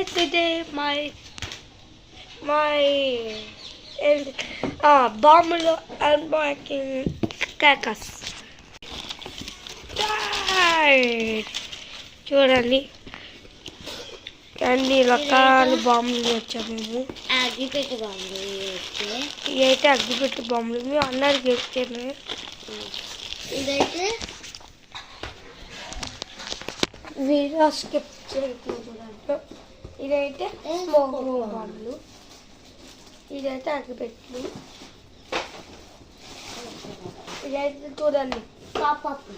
guys, today my bomb unboxing crackers. చూడండి అన్ని రకాల బాంబులు వచ్చాయి. మేము అగ్గిపెట్టి బాంబులు ఇవైతే అగ్గిపెట్టి బాంబులు మేము అందరికి వచ్చాము. ఇదైతే వీడియో స్కిప్ చేయకూడదు. ఇదైతే స్మోక్ బాంబులు, ఇదైతే అగ్గిపెట్లు, ఇదైతే చూడండి పాపప్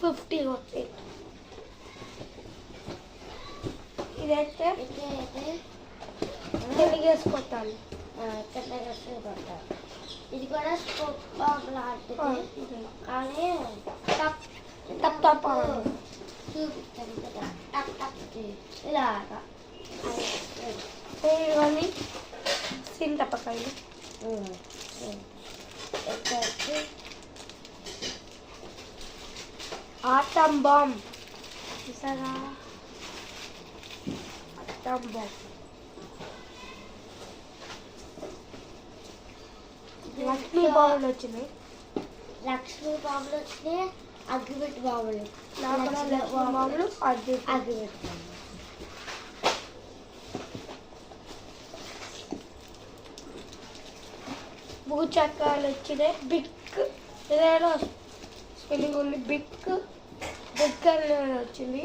50 వస్తాయి. ఇదైతే తెలిగేసుకొట్టాలి. ఇది కూడా స్మోక్ బాంబు లాంటిది, కానీ టప్ టప్ చూపిస్తాను కదా. టప్ టప్ ఇలాగా ఇవన్నీ సింతపకాయలు. ఆటం బాంబ్ చూసారా? Atom bomb. లక్ష్మీ బాంబులు వచ్చినాయి. లక్ష్మీ బాంబులు వచ్చినాయి. అగ్గిపెట్టి బాంబులు, లక్ష్మీ బాంబులు, అగ్గిపెట్టి భూచక్రాలు వచ్చినాయి. బిగ్ ఏదైనా స్పెల్లింగ్ ఉంది. బిగ్ బిగ్ అనేది వచ్చింది.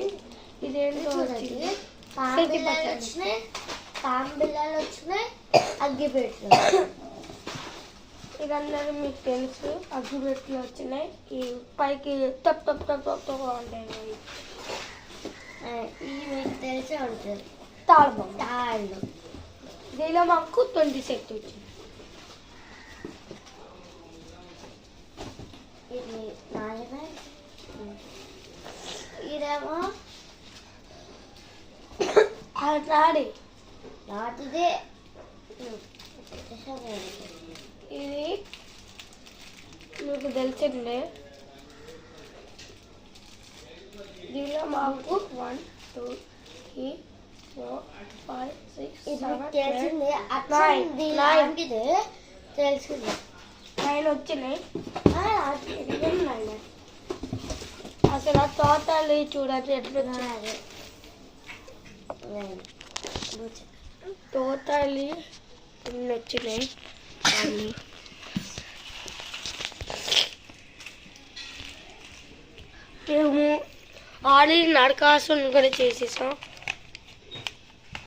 ఇదేంటో వచ్చింది. పాంబిల్లాలు వచ్చినాయి. పాంబిల్లాలు వచ్చినాయి. అగ్గిపెట్లు ఇదన్నది మీకు తెలుసు. అగ్గిపెట్లు వచ్చినాయి. ఈ పైకి టప్ టప్ టప్ టప్ ఉంటాయి. ఇవి మీకు తెలిసే ఉంటుంది. తాళ్ళు తాళ్ళు. దీనిలో మాకు 20 సెట్ వచ్చింది. ఇది నాయనే. ఇదేమో నాటిదే. ఇది మీకు తెలిసిందే. దీనిలో మాకు 1 2 3 4 5 6 7 తెలిసింది. 9 వచ్చినాయి. అసలు ఆ తోటలు చూడండి ఎట్లా తోటలు ఎన్ని వచ్చినాయి. మేము ఆల్రెడీ నరకాసుని కూడా చేసేసాం.